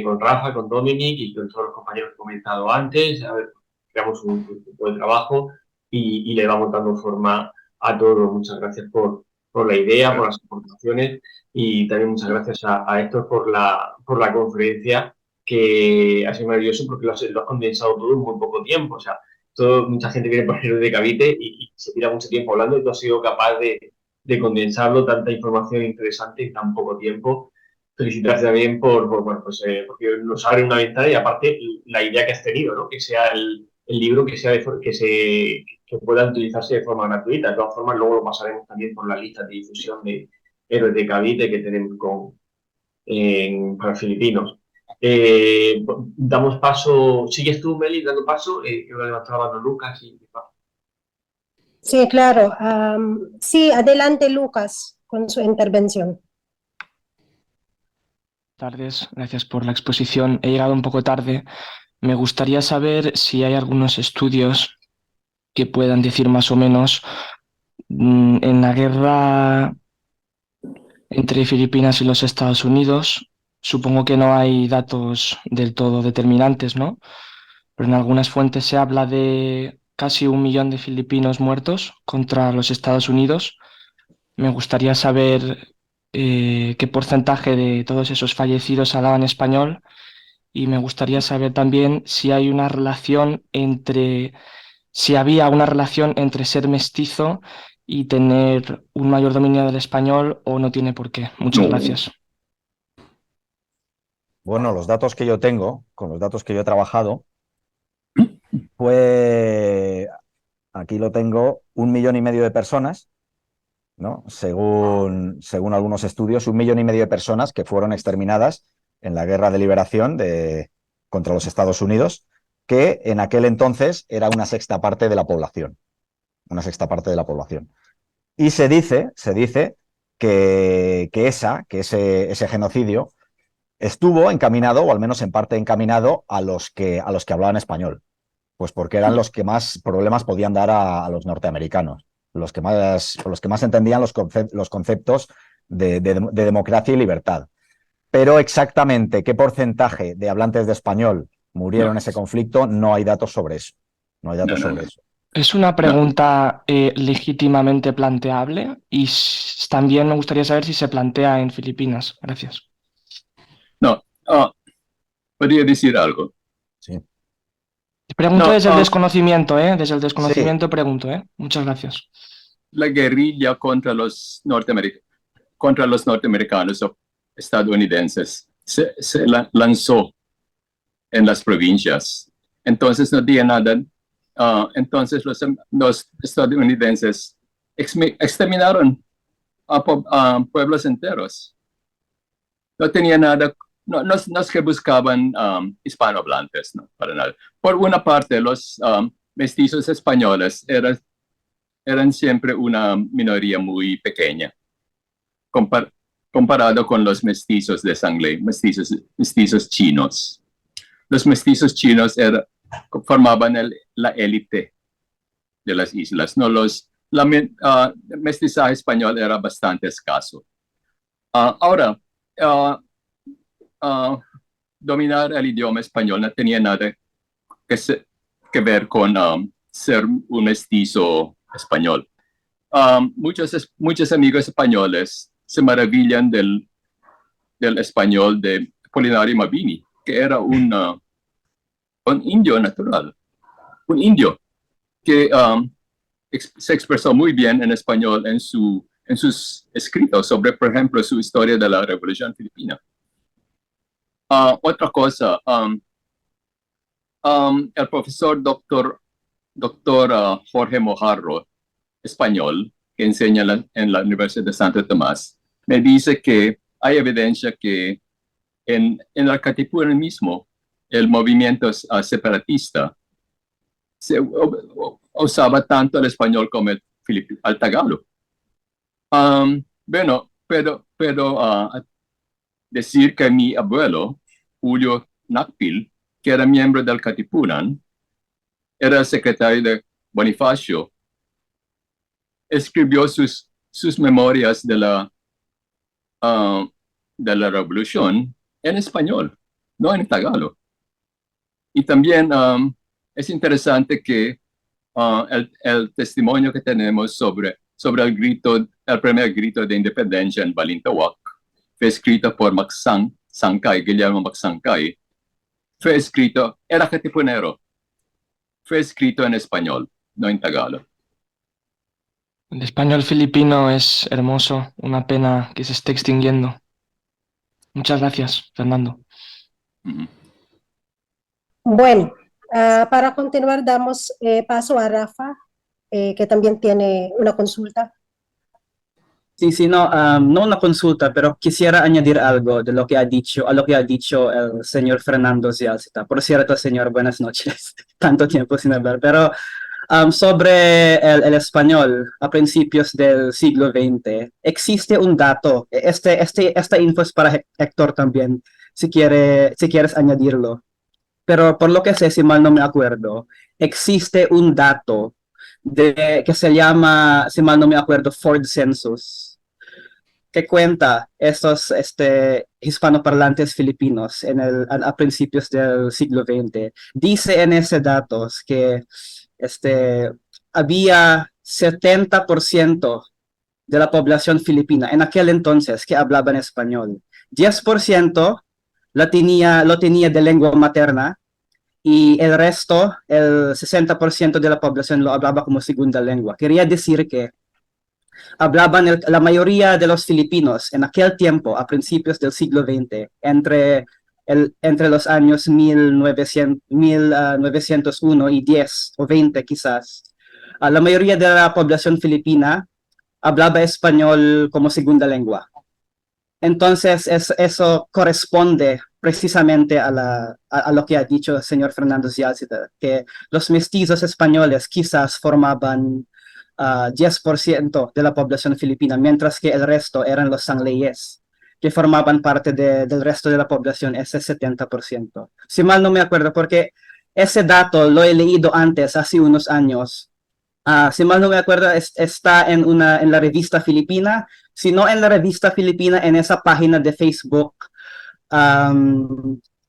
[SPEAKER 2] con Rafa, con Dominic y con todos los compañeros que he comentado antes. A ver, creamos un grupo de trabajo y le vamos dando forma a todos. Muchas gracias por la idea, por las aportaciones y también muchas gracias a Héctor por la conferencia, que ha sido maravilloso porque lo has condensado todo en muy poco tiempo. O sea, mucha gente viene por de Cavite y se tira mucho tiempo hablando y tú has sido capaz de condensarlo, tanta información interesante en tan poco tiempo. Felicitarte también porque nos abre una ventana y aparte la idea que has tenido, ¿no? Que sea el libro que pueda utilizarse de forma gratuita. De todas formas, luego lo pasaremos también por la lista de difusión de Héroes de Cavite que tenemos para filipinos. Damos paso, ¿sigues tú, Meli, dando paso? Creo que levantaba hablando Lucas y...
[SPEAKER 1] Sí, claro. Sí, adelante, Lucas, con su intervención.
[SPEAKER 6] Tardes, gracias por la exposición. He llegado un poco tarde. Me gustaría saber si hay algunos estudios que puedan decir más o menos en la guerra entre Filipinas y los Estados Unidos. Supongo que no hay datos del todo determinantes, ¿no? Pero en algunas fuentes se habla de casi 1 millón de filipinos muertos contra los Estados Unidos. Me gustaría saber qué porcentaje de todos esos fallecidos hablaban español y me gustaría saber también si había una relación entre ser mestizo y tener un mayor dominio del español o no tiene por qué. Muchas gracias.
[SPEAKER 3] Bueno, los datos que yo tengo, con los datos que yo he trabajado, pues aquí lo tengo, 1,5 millones de personas, ¿no? Según algunos estudios, 1,5 millones de personas que fueron exterminadas en la guerra de liberación contra los Estados Unidos, que en aquel entonces era una sexta parte de la población. Una sexta parte de la población. Y se dice que ese genocidio estuvo encaminado, o al menos en parte encaminado, a los que hablaban español. Pues porque eran los que más problemas podían dar a los norteamericanos, los que más entendían los conceptos de democracia y libertad. Pero exactamente qué porcentaje de hablantes de español murieron en ese conflicto, no hay datos sobre eso. No hay datos sobre eso.
[SPEAKER 6] Es una pregunta legítimamente planteable y también me gustaría saber si se plantea en Filipinas. Gracias.
[SPEAKER 5] No, podría decir algo.
[SPEAKER 3] Sí.
[SPEAKER 6] Pregunto
[SPEAKER 5] No,
[SPEAKER 6] desde el desconocimiento, ¿eh? Desde el desconocimiento
[SPEAKER 3] Sí.
[SPEAKER 6] pregunto, ¿eh? Muchas gracias.
[SPEAKER 5] la guerrilla contra los norteamericanos o estadounidenses se lanzó en las provincias. Entonces no tenía nada. Entonces los estadounidenses exterminaron a pueblos enteros. No tenía nada, no es que buscaban hispanohablantes, no, para nada. Por una parte, los mestizos españoles eran siempre una minoría muy pequeña, comparado con los mestizos de sangre, mestizos chinos. Los mestizos chinos formaban la élite de las islas. No, mestizaje español era bastante escaso. Ahora, dominar el idioma español no tenía nada que ver con ser un mestizo español. Muchos amigos españoles se maravillan del español de Apolinario Mabini, que era un indio natural, un indio que se expresó muy bien en español en sus escritos sobre, por ejemplo, su historia de la Revolución Filipina. Otra cosa, el profesor doctor Jorge Mojarro, español, que enseña en la Universidad de Santo Tomás, me dice que hay evidencia que en el Katipunan mismo, el movimiento separatista se usaba tanto el español como el tagalog. Bueno, pero decir que mi abuelo, Julio Nakpil, que era miembro del Katipunan, era el secretario de Bonifacio, escribió sus memorias de la revolución en español, no en tagalog. Y también es interesante que el testimonio que tenemos sobre el primer grito de independencia en Balintawak fue escrito por Guillermo Magsankay. Era katipunero. Fue escrito en español, no en tagalog.
[SPEAKER 6] El español filipino es hermoso, una pena que se esté extinguiendo. Muchas gracias, Fernando.
[SPEAKER 1] Bueno, para continuar damos paso a Rafa, que también tiene una consulta.
[SPEAKER 7] Sí, no, no una consulta, pero quisiera añadir algo de lo que ha dicho, a lo que ha dicho el señor Fernando Zialcita. Por cierto, señor, buenas noches. Tanto tiempo sin hablar, pero sobre el español a principios del siglo XX, existe un dato, esta info es para Héctor también, si quieres añadirlo. Pero por lo que sé, si mal no me acuerdo, existe un dato que se llama, si mal no me acuerdo, Ford Census, que cuenta estos hispanoparlantes filipinos a principios del siglo XX. Dice en ese datos que había 70% de la población filipina en aquel entonces que hablaban español. 10% lo tenía de lengua materna y el resto, el 60% de la población lo hablaba como segunda lengua. Quería decir que hablaban la mayoría de los filipinos en aquel tiempo, a principios del siglo XX, entre los años 1901 y 10 o 20 quizás. La mayoría de la población filipina hablaba español como segunda lengua. Entonces, eso corresponde precisamente a lo que ha dicho el señor Fernando Zialcita, que los mestizos españoles quizás formaban 10% de la población filipina, mientras que el resto eran los sangleyes, que formaban parte del resto de la población, ese 70%. Si mal no me acuerdo, porque ese dato lo he leído antes, hace unos años. Si mal no me acuerdo, está en la revista filipina, si no en la revista filipina, en esa página de Facebook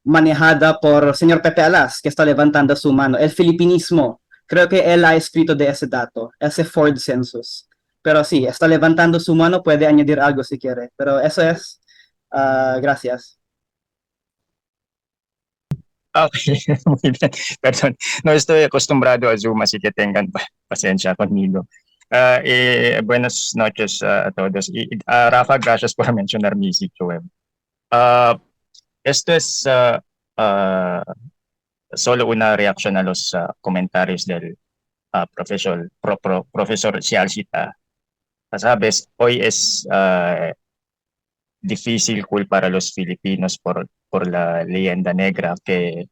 [SPEAKER 7] manejada por el señor Pepe Alas, que está levantando su mano, el filipinismo. Creo que él ha escrito de ese dato, ese Ford Census. Pero sí, está levantando su mano, puede añadir algo si quiere. Pero eso es. Gracias.
[SPEAKER 8] Okay, muy bien. Perdón, no estoy acostumbrado a Zoom, así que tengan paciencia conmigo. Buenas noches a todos. Rafa, gracias por mencionar mi sitio web. Esto es solo una reacción a los comentarios del profesor Cialcita. Sabes, hoy es difícil culpar a los filipinos por la leyenda negra que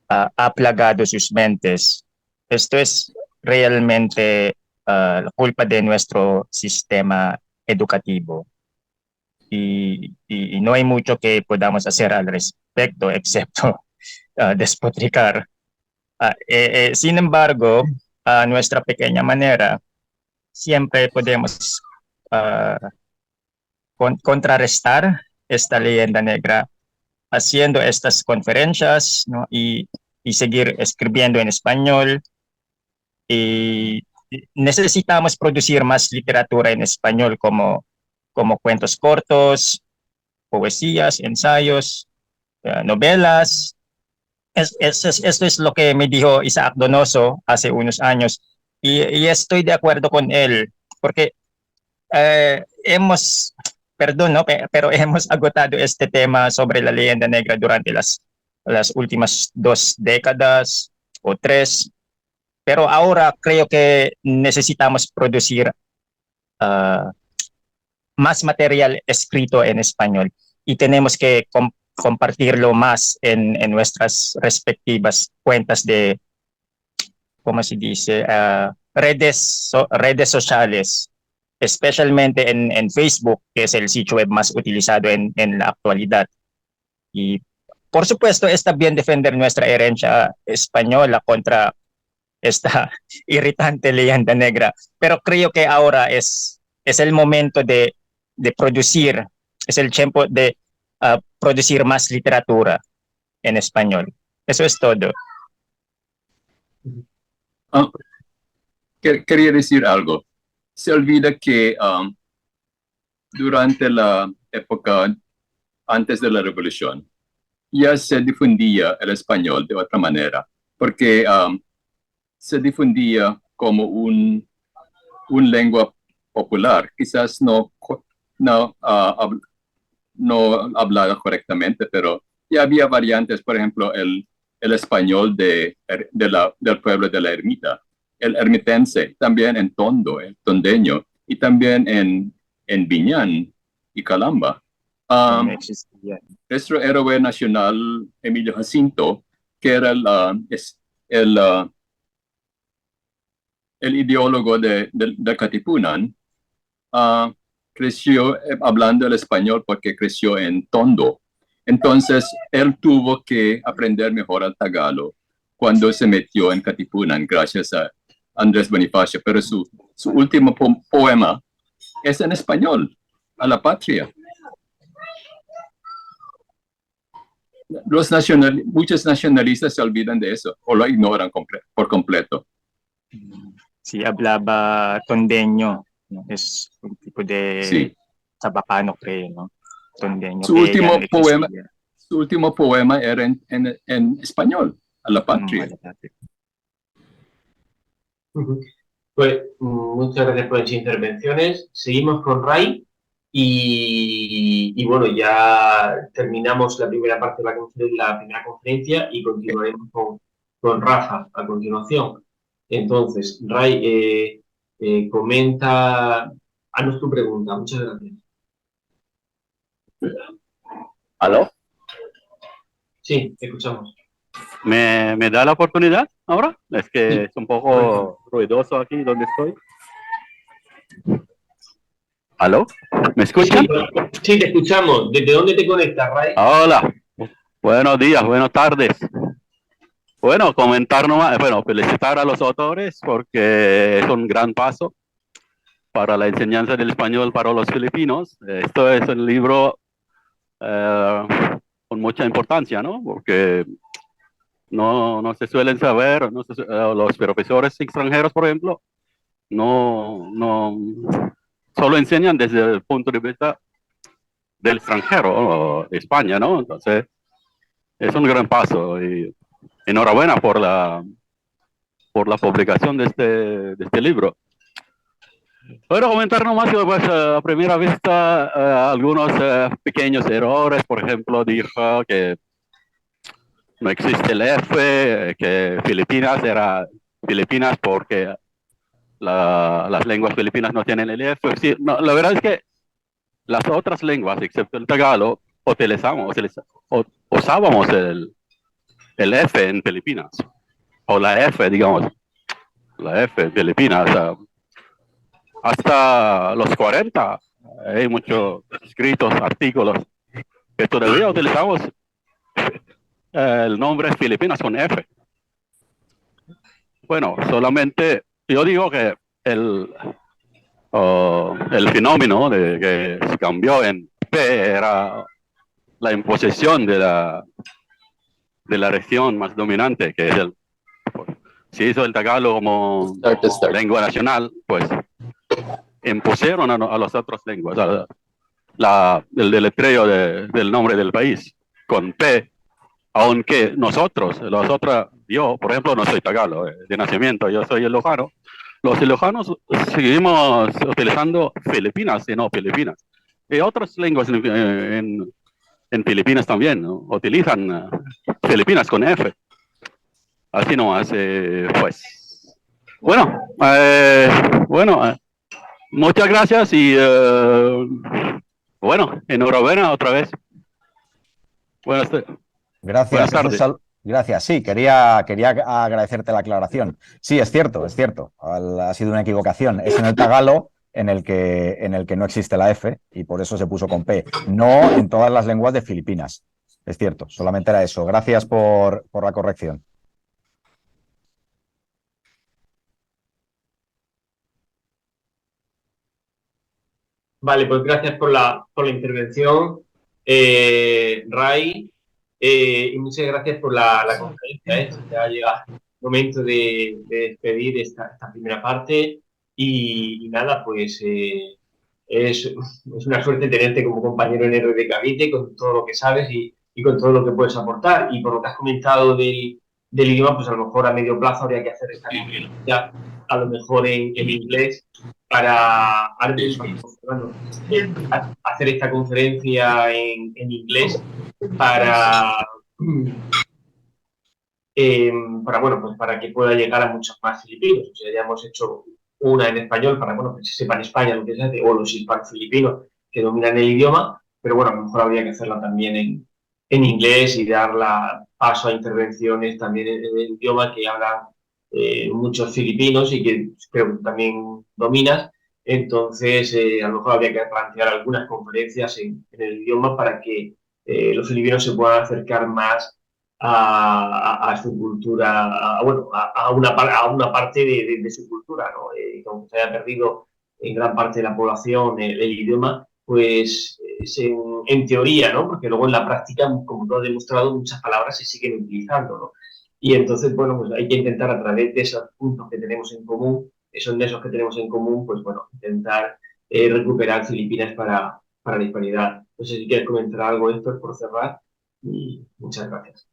[SPEAKER 8] ha plagado sus mentes. Esto es realmente la culpa de nuestro sistema educativo y no hay mucho que podamos hacer al respecto excepto despotricar. Sin embargo, a nuestra pequeña manera, siempre podemos contrarrestar esta leyenda negra haciendo estas conferencias, ¿no? y seguir escribiendo en español. Y necesitamos producir más literatura en español como cuentos cortos, poesías, ensayos, novelas. Esto es lo que me dijo Isaac Donoso hace unos años y estoy de acuerdo con él porque perdón, ¿no? Pero hemos agotado este tema sobre la leyenda negra durante las últimas 2 décadas o 3, pero ahora creo que necesitamos producir más material escrito en español y tenemos que compartirlo más en nuestras respectivas cuentas de, ¿cómo se dice? Redes sociales, especialmente en Facebook, que es el sitio web más utilizado en la actualidad. Y por supuesto, está bien defender nuestra herencia española contra esta irritante leyenda negra, pero creo que ahora es el momento de producir, es el tiempo de producir más literatura en español. Eso es todo.
[SPEAKER 5] Quería decir algo. Se olvida que durante la época antes de la revolución ya se difundía el español de otra manera, porque se difundía como un lengua popular, quizás no hablada correctamente, pero ya había variantes, por ejemplo, el español del pueblo de la ermita, el ermitense, también en Tondo, el tondeño, y también en Biñán y Calamba. Nuestro héroe nacional, Emilio Jacinto, que era el ideólogo de Katipunan, creció hablando el español porque creció en Tondo. Entonces, él tuvo que aprender mejor el tagalo cuando se metió en Katipunan, gracias a Andrés Bonifacio. Pero su último poema es en español, a la patria. Muchos nacionalistas se olvidan de eso o lo ignoran por completo.
[SPEAKER 8] Sí, hablaba tondeño, ¿no? Es un tipo de Sabacano, creo, ¿no? Tondeño.
[SPEAKER 5] Su último poema era en español, a la patria.
[SPEAKER 2] Pues muchas gracias por estas intervenciones. Seguimos con Ray y bueno, ya terminamos la primera parte de la primera conferencia y continuaremos con Rafa a continuación. Entonces, Ray, comenta, haznos tu pregunta. Muchas gracias.
[SPEAKER 9] ¿Aló?
[SPEAKER 2] Sí, te escuchamos.
[SPEAKER 9] ¿Me da la oportunidad ahora? Es que
[SPEAKER 2] Sí.
[SPEAKER 9] es un poco ruidoso aquí donde estoy. ¿Aló? ¿Me escuchan?
[SPEAKER 2] Sí, te escuchamos. ¿Desde dónde te conectas, Ray?
[SPEAKER 9] Hola. Buenos días, buenas tardes. Bueno, comentar nomás, bueno, felicitar a los autores porque es un gran paso para la enseñanza del español para los filipinos. Esto es un libro con mucha importancia, ¿no? Porque no se suelen saber, los profesores extranjeros, por ejemplo, no solo enseñan desde el punto de vista del extranjero, o de España, ¿no? Entonces, es un gran paso y enhorabuena por por la publicación de este libro. Puedo comentar nomás que pues, a primera vista algunos pequeños errores. Por ejemplo, dijo que no existe el F, que Filipinas era Filipinas porque las lenguas filipinas no tienen el F. Sí, no, la verdad es que las otras lenguas, excepto el tagalo, usábamos el F en Filipinas, o la F, digamos, la F en Filipinas. Hasta los 40 hay muchos escritos, artículos, que todavía utilizamos el nombre Filipinas con F. Bueno, solamente yo digo que el fenómeno de que se cambió en P era la imposición de la región más dominante, que es si hizo el tagalo como lengua nacional, pues impusieron a las otras lenguas el deletreo del nombre del país con P, aunque yo, por ejemplo, no soy tagalo de nacimiento, yo soy ilocano. Los ilocanos seguimos utilizando Filipinas y no Filipinas. Y otras lenguas en Filipinas también, ¿no? Utilizan Filipinas con F. Así nomás, pues. Bueno, muchas gracias y bueno, enhorabuena otra vez. Buenas tardes.
[SPEAKER 3] Gracias. Sí, quería agradecerte la aclaración. Sí, es cierto. Ha sido una equivocación. Es en el tagalo en el que no existe la F y por eso se puso con P. No en todas las lenguas de Filipinas. Es cierto, solamente era eso. Gracias por la corrección.
[SPEAKER 2] Vale, pues gracias por la intervención, Ray, y muchas gracias por la conferencia. Ya llega el momento de despedir esta primera parte y nada, pues es una suerte tenerte como compañero en RD Cavite con todo lo que sabes y con todo lo que puedes aportar. Y por lo que has comentado del idioma, pues a lo mejor a medio plazo habría que hacer esta conferencia, a lo mejor en inglés, para hacer esta conferencia en inglés para bueno, pues para que pueda llegar a muchos más filipinos. O sea, ya hemos hecho una en español para, bueno, que se sepa en España lo que se hace, o los hispanos-filipinos que dominan el idioma, pero bueno, a lo mejor habría que hacerla también en inglés y dar paso a intervenciones también en el idioma que hablan muchos filipinos y que creo que también dominas. Entonces, a lo mejor habría que plantear algunas conferencias en el idioma para que los filipinos se puedan acercar más a su cultura, a una parte de su cultura, ¿no? Como se haya perdido en gran parte de la población el idioma, pues en teoría, ¿no? Porque luego en la práctica, como tú has demostrado, muchas palabras se siguen utilizando, ¿no? Y entonces, bueno, pues hay que intentar a través de esos puntos que tenemos en común, esos nexos que tenemos en común, pues bueno, intentar recuperar Filipinas para la hispanidad. No sé si quieres comentar algo, Héctor, por cerrar, y muchas gracias.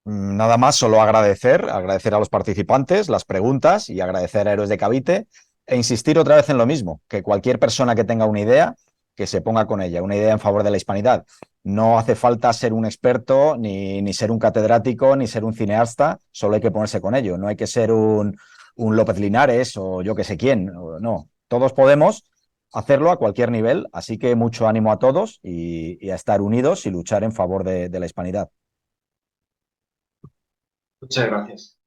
[SPEAKER 3] Nada más, solo agradecer a los participantes las preguntas y agradecer a Héroes de Cavite e insistir otra vez en lo mismo, que cualquier persona que tenga una idea, que se ponga con ella, una idea en favor de la hispanidad. No hace falta ser un experto, ni ser un catedrático, ni ser un cineasta, solo hay que ponerse con ello. No hay que ser un López Linares o yo que sé quién, no. Todos podemos hacerlo a cualquier nivel, así que mucho ánimo a todos y a estar unidos y luchar en favor de la hispanidad.
[SPEAKER 2] Muchas gracias.